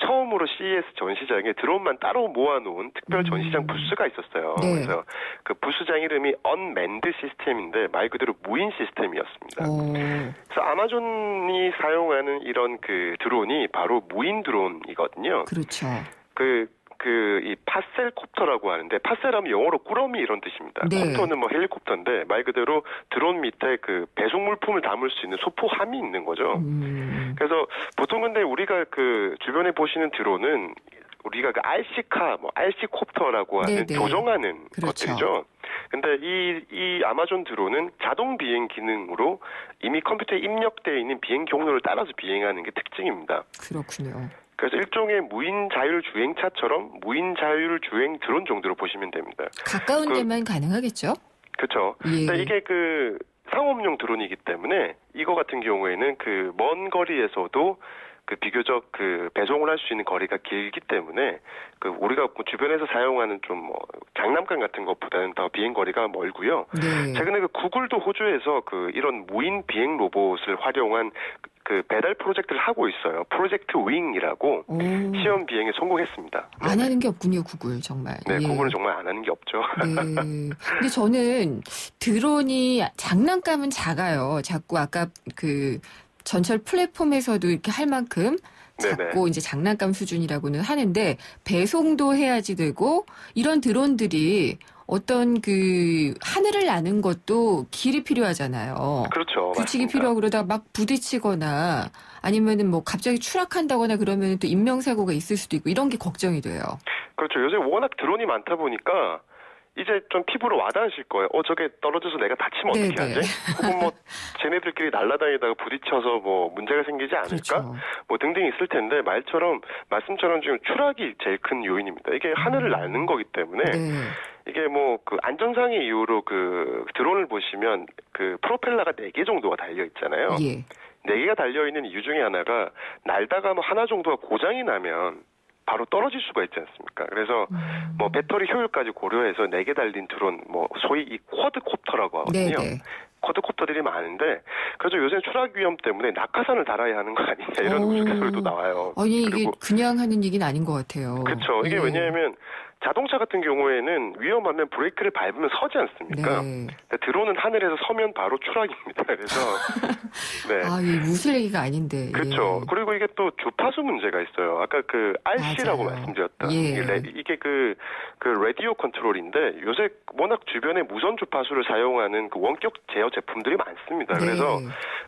처음으로 CES 전시장에 드론만 따로 모아놓은 특별 전시장 부스가 있었어요. 그래서 그 부스장 이름이 언맨드 시스템인데 말 그대로 무인 시스템이었습니다. 그래서 아마존이 사용하는 이런 드론이 바로 무인 드론이거든요. 그렇죠. 이 파셀콥터라고 하는데, 파셀하면 영어로 꾸러미 이런 뜻입니다. 콥터는 뭐 헬리콥터인데, 말 그대로 드론 밑에 배송 물품을 담을 수 있는 소포함이 있는 거죠. 그래서 보통 근데 우리가 주변에 보시는 드론은 우리가 RC카, RC콥터라고 하는 조정하는 것들이죠. 근데 이 아마존 드론은 자동 비행 기능으로 이미 컴퓨터에 입력되어 있는 비행 경로를 따라서 비행하는 게 특징입니다. 그렇군요. 그래서 일종의 무인 자율 주행차처럼 무인 자율 주행 드론 정도로 보시면 됩니다. 가까운 데만 가능하겠죠? 그렇죠. 근데 이게 상업용 드론이기 때문에 이거 같은 경우에는 먼 거리에서도 비교적 배송을 할 수 있는 거리가 길기 때문에 우리가 주변에서 사용하는 좀 장난감 같은 것보다는 더 비행 거리가 멀고요. 최근에 구글도 호주에서 이런 무인 비행 로봇을 활용한 배달 프로젝트를 하고 있어요. 프로젝트 윙이라고 시험 비행에 성공했습니다. 안 하는 게 없군요, 구글 정말. 네, 구글은 정말 안 하는 게 없죠. 근데 저는 드론이 장난감은 작아요. 자꾸 아까 전철 플랫폼에서도 이렇게 할 만큼 작고 이제 장난감 수준이라고는 하는데 배송도 해야지 되고 이런 드론들이 어떤 하늘을 나는 것도 길이 필요하잖아요. 그렇죠. 규칙이 필요하고 그러다 막 부딪히거나 아니면은 갑자기 추락한다거나 그러면 또 인명사고가 있을 수도 있고 이런 게 걱정이 돼요. 그렇죠. 요새 워낙 드론이 많다 보니까 이제 좀 피부로 와닿으실 거예요. 저게 떨어져서 내가 다치면 어떻게 하지? 혹은 쟤네들끼리 날아다니다가 부딪혀서 문제가 생기지 않을까? 등등 있을 텐데 말씀처럼 지금 추락이 제일 큰 요인입니다. 이게 하늘을 나는 거기 때문에 이게 안전상의 이유로 드론을 보시면 프로펠러가 4개 정도가 달려 있잖아요. 4개가 달려 있는 이유 중에 하나가 날다가 하나 정도가 고장이 나면 바로 떨어질 수가 있지 않습니까? 그래서 배터리 효율까지 고려해서 4개 달린 드론, 소위 이 쿼드콥터라고 하거든요. 쿼드콥터들이 많은데, 그래서 요새 추락 위험 때문에 낙하산을 달아야 하는 거 아니냐 이런 우스갯소리도 나와요. 아니 이게 그냥 하는 얘기는 아닌 것 같아요. 그렇죠. 이게 왜냐하면 자동차 같은 경우에는 위험하면 브레이크를 밟으면 서지 않습니까? 드론은 하늘에서 서면 바로 추락입니다. 그래서 이게 웃을 얘기가 아닌데. 그렇죠. 그리고 이게 또 주파수 문제가 있어요. 아까 RC라고 말씀드렸던 이게 라디오 컨트롤인데 요새 워낙 주변에 무선 주파수를 사용하는 원격 제어 제품들이 많습니다. 그래서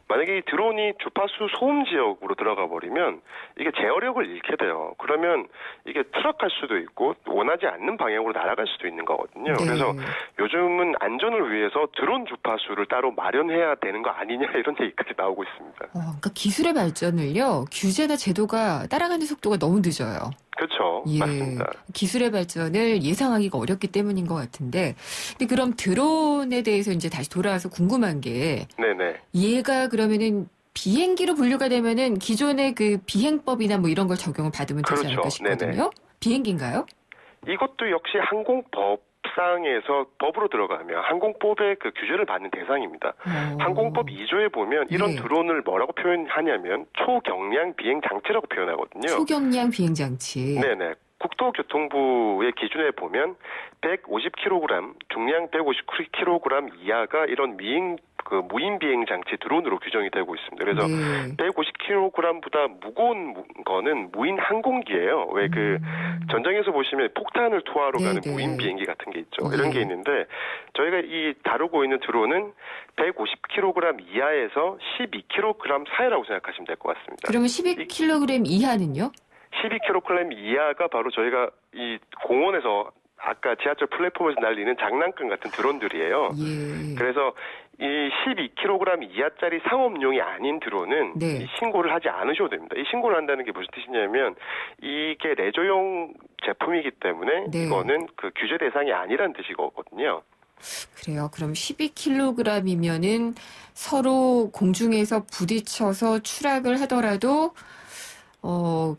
만약에 이 드론이 주파수 소음 지역으로 들어가 버리면 이게 제어력을 잃게 돼요. 그러면 이게 추락할 수도 있고 원하지 않는 방향으로 날아갈 수도 있는 거거든요. 그래서 요즘은 안전을 위해서 드론 드론 주파수를 따로 마련해야 되는 거 아니냐 이런 얘기까지 나오고 있습니다. 그러니까 기술의 발전을요, 규제나 제도가 따라가는 속도가 너무 늦어요. 그렇죠. 예, 맞습니다. 기술의 발전을 예상하기가 어렵기 때문인 것 같은데, 근데 그럼 드론에 대해서 이제 다시 돌아와서 궁금한 게, 네네. 얘가 그러면은 비행기로 분류가 되면은 기존의 그 비행법이나 뭐 이런 걸 적용을 받으면 되지 그렇죠. 않을까 싶거든요. 네네. 비행기인가요? 이것도 역시 항공법상에서 법으로 들어가면 항공법의 그 규제를 받는 대상입니다. 항공법 2조에 보면 이런 드론을 뭐라고 표현하냐면 초경량 비행 장치라고 표현하거든요. 초경량 비행 장치. 네네. 국토교통부의 기준에 보면 150kg, 중량 150kg 이하가 이런 무인 비행 장치 드론으로 규정이 되고 있습니다. 그래서 150kg보다 무거운 거는 무인 항공기예요. 왜 그 전장에서 보시면 폭탄을 투하로 가는 무인 비행기 같은 게 있죠. 이런 게 있는데 저희가 이 다루고 있는 드론은 150kg 이하에서 12kg 사이라고 생각하시면 될 것 같습니다. 그러면 12kg 이하는요? 12kg 이하가 바로 저희가 이 공원에서 아까 지하철 플랫폼에서 날리는 장난감 같은 드론들이에요. 그래서 이 12kg 이하짜리 상업용이 아닌 드론은 이 신고를 하지 않으셔도 됩니다. 이 신고를 한다는 게 무슨 뜻이냐면 이게 레저용 제품이기 때문에 이거는 그 규제 대상이 아니란 뜻이거든요. 그래요. 그럼 12kg이면은 서로 공중에서 부딪혀서 추락을 하더라도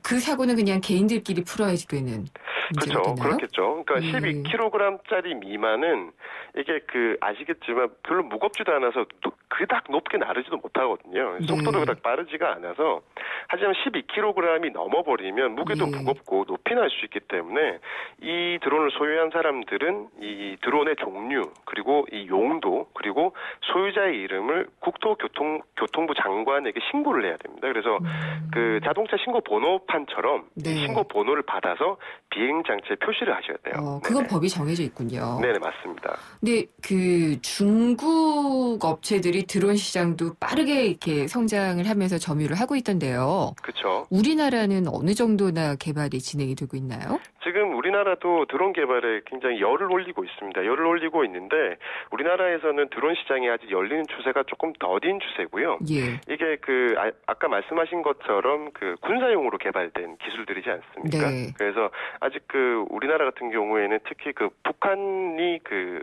그 사고는 그냥 개인들끼리 풀어야지 되는 문제가 그렇죠. 되나요? 그렇겠죠. 그러니까 12kg짜리 미만은 이게 아시겠지만 별로 무겁지도 않아서 그닥 높게 나르지도 못하거든요. 속도도 그닥 빠르지가 않아서 하지만 12kg이 넘어버리면 무게도 무겁고 높이 날 수 있기 때문에 이 드론을 소유한 사람들은 이 드론의 종류 그리고 이 용도 그리고 소유자의 이름을 국토교통부 장관에게 신고를 해야 됩니다. 그래서 그 자동차 신고 번호판처럼 신고 번호를 받아서 비행 장치에 표시를 하셔야 돼요. 그건 법이 정해져 있군요. 네네, 맞습니다. 근데 그 중국 업체들이 드론 시장도 빠르게 이렇게 성장을 하면서 점유를 하고 있던데요. 그렇죠. 우리나라는 어느 정도나 개발이 진행이 되고 있나요? 지금 우리나라도 드론 개발에 굉장히 열을 올리고 있습니다. 열을 올리고 있는데 우리나라에서는 드론 시장이 아직 열리는 추세가 조금 더딘 추세고요. 이게 아까 말씀하신 것처럼 그 군사용으로 개발된 기술들이지 않습니까? 그래서 아직 우리나라 같은 경우에는 특히 북한이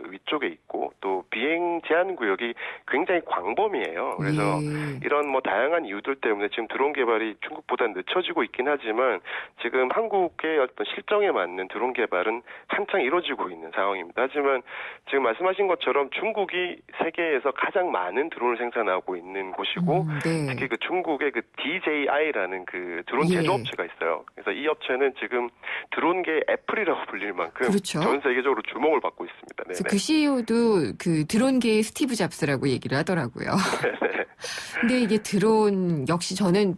위쪽에 있고 또 비행 제한 구역이 굉장히 광범위해요. 그래서 이런 다양한 이유들 때문에 지금 드론 개발이 중국보다 늦춰지고 있긴 하지만 지금 한국의 어떤 실정에 맞는 드론 개발은 한창 이루어지고 있는 상황입니다. 하지만 지금 말씀하신 것처럼 중국이 세계에서 가장 많은 드론을 생산하고 있는 곳이고 특히 중국의 DJI라는 드론 제조업체가 있어요. 그래서 이 업체는 지금 드론계 애플이라고 불릴 만큼 전 세계적으로 주목을 받고 있습니다. 그래서 그 CEO도 드론계의 스티브 잡스라고 얘기를 하더라고요. 근데 이게 드론 역시 저는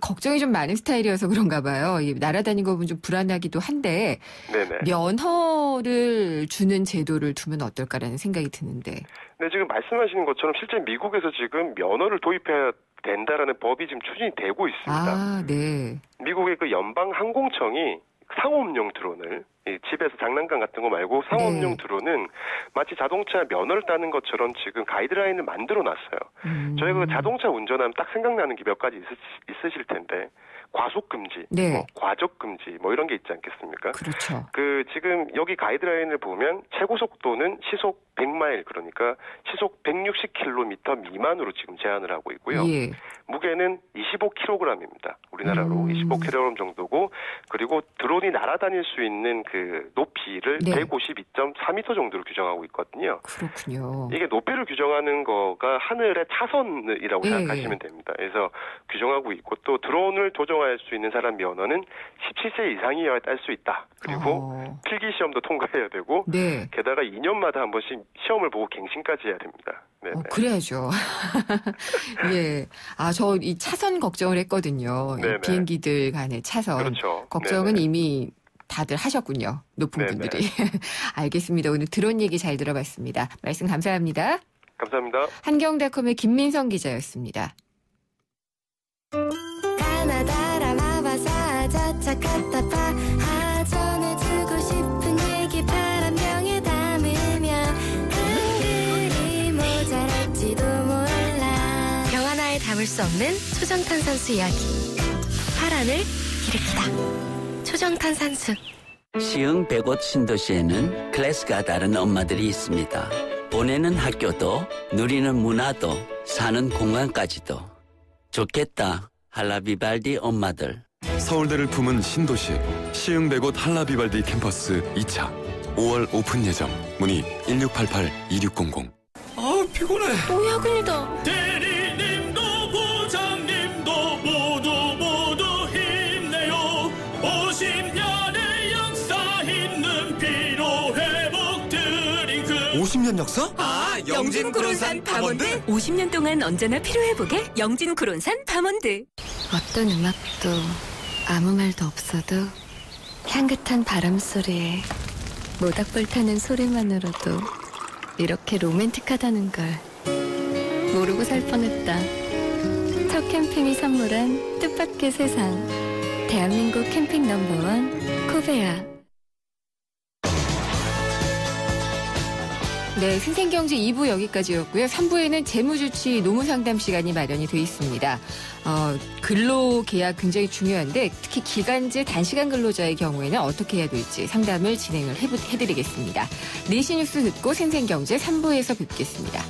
걱정이 좀 많은 스타일이어서 그런가 봐요. 날아다니는 거 보면 좀 불안하기도 한데 면허를 주는 제도를 두면 어떨까라는 생각이 드는데. 네, 지금 말씀하시는 것처럼 실제 미국에서 지금 면허를 도입해야 된다라는 법이 지금 추진이 되고 있습니다. 미국의 연방 항공청이 상업용 드론을 집에서 장난감 같은 거 말고 상업용 드론은 마치 자동차 면허를 따는 것처럼 지금 가이드라인을 만들어 놨어요. 저희가 자동차 운전하면 딱 생각나는 게 몇 가지 있으실 텐데 과속 금지, 과적 금지 이런 게 있지 않겠습니까? 그렇죠. 지금 여기 가이드라인을 보면 최고 속도는 시속 100마일 그러니까 시속 160km 미만으로 지금 제한을 하고 있고요. 무게는 25kg입니다. 우리나라로 25kg 정도고 그리고 드론이 날아다닐 수 있는 높이를 152.4m 정도로 규정하고 있거든요. 그렇군요. 이게 높이를 규정하는 거가 하늘의 차선이라고 생각하시면 됩니다. 그래서 규정하고 있고 또 드론을 조종할 수 있는 사람 면허는 17세 이상이어야 딸 수 있다. 그리고 필기 시험도 통과해야 되고 게다가 2년마다 한 번씩 시험을 보고 갱신까지 해야 됩니다. 그래야죠. 저 이 차선 걱정을 했거든요. 비행기들 간의 차선. 걱정은 이미 다들 하셨군요. 높은 분들이. 알겠습니다. 오늘 드론 얘기 잘 들어봤습니다. 말씀 감사합니다. 감사합니다. 한경닷컴의 김민성 기자였습니다. 수 없는 초정탄산수 이야기. 파란을 일으키다. 초정탄산수. 시흥 105 신도시에는 클래스가 다른 엄마들이 있습니다. 보내는 학교도, 누리는 문화도, 사는 공간까지도. 좋겠다, 할라비발디 엄마들. 서울대를 품은 신도시 시흥 105 할라비발디 캠퍼스 2차 5월 오픈 예정. 문의 1688-2600. 피곤해. 또 야근이다. 대리님도 부장님도 모두 힘내요. 50년의 역사 있는 피로회복 드링크. 50년 역사? 영진 구론산 밤원드. 50년 동안 언제나 피로회복에 영진 구론산 밤원드. 어떤 음악도 아무 말도 없어도 향긋한 바람 소리에 모닥불 타는 소리만으로도 이렇게 로맨틱하다는 걸 모르고 살 뻔했다. 첫 캠핑이 선물한 뜻밖의 세상. 대한민국 캠핑 넘버원 코베아. 네, 생생경제 2부 여기까지였고요. 3부에는 재무주치 노무상담 시간이 마련이 돼 있습니다. 근로계약 굉장히 중요한데 특히 기간제 단시간 근로자의 경우에는 어떻게 해야 될지 상담을 진행을 해드리겠습니다. 4시 뉴스 듣고 생생경제 3부에서 뵙겠습니다.